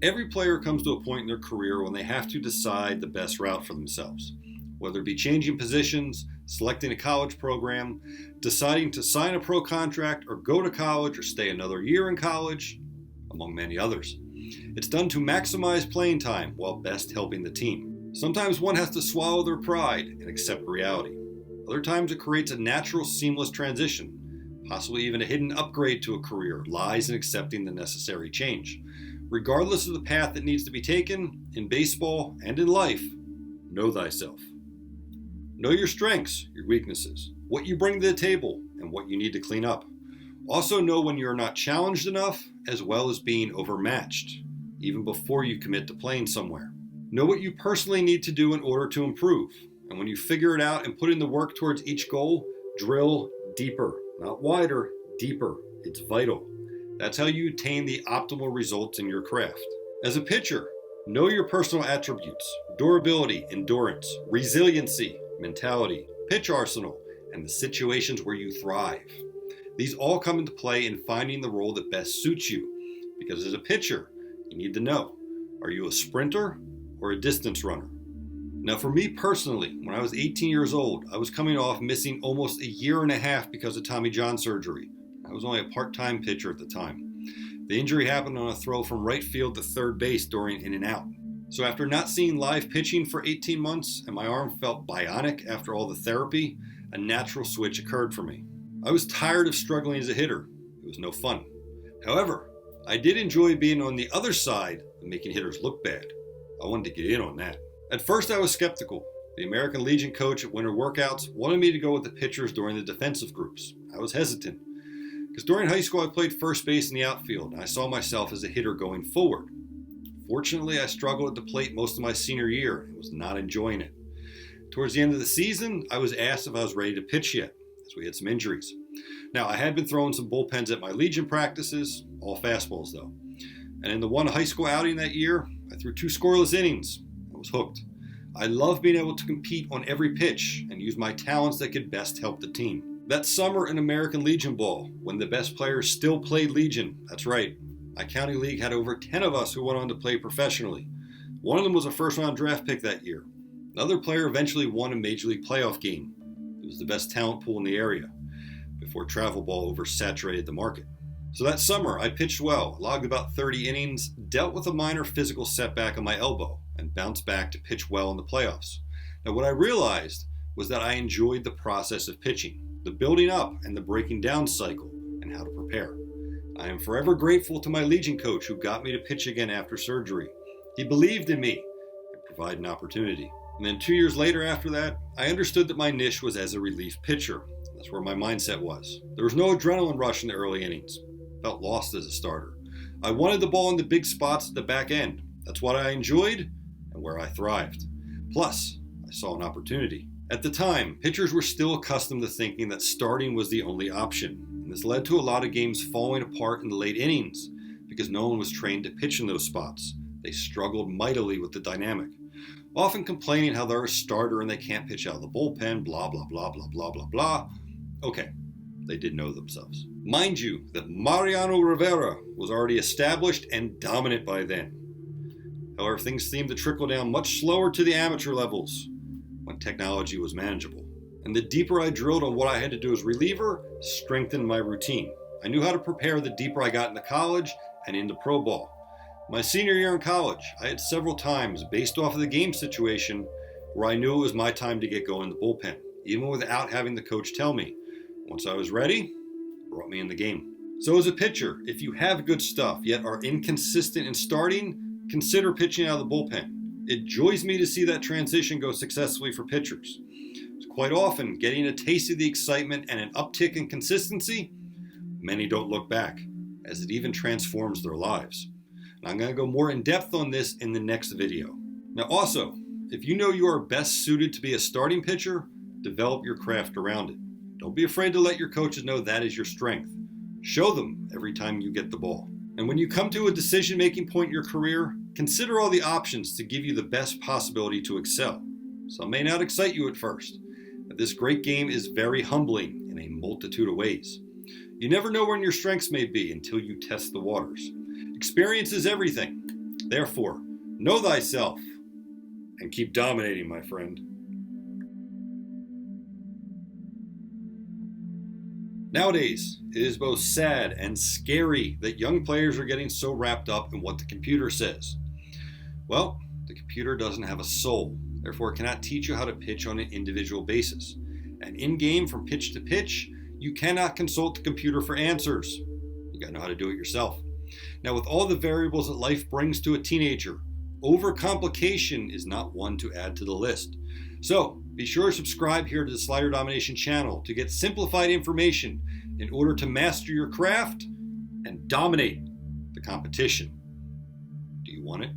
Every player comes to a point in their career when they have to decide the best route for themselves. Whether it be changing positions, selecting a college program, deciding to sign a pro contract or go to college or stay another year in college, among many others. It's done to maximize playing time while best helping the team. Sometimes one has to swallow their pride and accept reality. Other times it creates a natural, seamless transition. Possibly even a hidden upgrade to a career lies in accepting the necessary change. Regardless of the path that needs to be taken, in baseball and in life, know thyself. Know your strengths, your weaknesses, what you bring to the table, and what you need to clean up. Also know when you are not challenged enough, as well as being overmatched, even before you commit to playing somewhere. Know what you personally need to do in order to improve, and when you figure it out and put in the work towards each goal, drill deeper, not wider, deeper. It's vital. That's how you attain the optimal results in your craft. As a pitcher, know your personal attributes: durability, endurance, resiliency, mentality, pitch arsenal, and the situations where you thrive. These all come into play in finding the role that best suits you, because as a pitcher, you need to know, are you a sprinter or a distance runner? Now for me personally, when I was 18 years old, I was coming off missing almost a year and a half because of Tommy John surgery. I was only a part-time pitcher at the time. The injury happened on a throw from right field to third base during in and out. So after not seeing live pitching for 18 months and my arm felt bionic after all the therapy, a natural switch occurred for me. I was tired of struggling as a hitter. It was no fun. However, I did enjoy being on the other side of making hitters look bad. I wanted to get in on that. At first I was skeptical. The American Legion coach at winter workouts wanted me to go with the pitchers during the defensive groups. I was hesitant, because during high school I played first base in the outfield and I saw myself as a hitter going forward. Fortunately, I struggled at the plate most of my senior year and was not enjoying it. Towards the end of the season, I was asked if I was ready to pitch yet, as we had some injuries. Now, I had been throwing some bullpens at my Legion practices, all fastballs though. And in the one high school outing that year, I threw 2 scoreless innings. I was hooked. I love being able to compete on every pitch and use my talents that could best help the team. That summer in American Legion Ball, when the best players still played Legion, that's right, my county league had over 10 of us who went on to play professionally. One of them was a first-round draft pick that year. Another player eventually won a Major League playoff game. It was the best talent pool in the area, before travel ball oversaturated the market. So that summer, I pitched well, logged about 30 innings, dealt with a minor physical setback on my elbow, and bounced back to pitch well in the playoffs. Now what I realized was that I enjoyed the process of pitching, the building up and the breaking down cycle, and how to prepare. I am forever grateful to my Legion coach who got me to pitch again after surgery. He believed in me and provided an opportunity. And then 2 years later after that, I understood that my niche was as a relief pitcher. That's where my mindset was. There was no adrenaline rush in the early innings. Felt lost as a starter. I wanted the ball in the big spots at the back end. That's what I enjoyed and where I thrived. Plus, I saw an opportunity. At the time, pitchers were still accustomed to thinking that starting was the only option. And this led to a lot of games falling apart in the late innings because no one was trained to pitch in those spots. They struggled mightily with the dynamic, often complaining how they're a starter and they can't pitch out of the bullpen, blah, blah, blah, blah, blah, blah, blah. Okay, they did know themselves. Mind you that Mariano Rivera was already established and dominant by then. However, things seemed to trickle down much slower to the amateur levels when technology was manageable. And the deeper I drilled on what I had to do as reliever, strengthened my routine. I knew how to prepare the deeper I got into college and into pro ball. My senior year in college, I had several times, based off of the game situation, where I knew it was my time to get going in the bullpen, even without having the coach tell me. Once I was ready, it brought me in the game. So as a pitcher, if you have good stuff, yet are inconsistent in starting, consider pitching out of the bullpen. It joys me to see that transition go successfully for pitchers. Quite often, getting a taste of the excitement and an uptick in consistency, many don't look back, as it even transforms their lives. And I'm going to go more in depth on this in the next video. Now also, if you know you are best suited to be a starting pitcher, develop your craft around it. Don't be afraid to let your coaches know that is your strength. Show them every time you get the ball. And when you come to a decision-making point in your career, consider all the options to give you the best possibility to excel. Some may not excite you at first, but this great game is very humbling in a multitude of ways. You never know where your strengths may be until you test the waters. Experience is everything. Therefore, know thyself and keep dominating, my friend. Nowadays, it is both sad and scary that young players are getting so wrapped up in what the computer says. Well, the computer doesn't have a soul, therefore it cannot teach you how to pitch on an individual basis. And in-game, from pitch to pitch, you cannot consult the computer for answers. You gotta know how to do it yourself. Now, with all the variables that life brings to a teenager, overcomplication is not one to add to the list. So, be sure to subscribe here to the Slider Domination channel to get simplified information in order to master your craft and dominate the competition. Do you want it?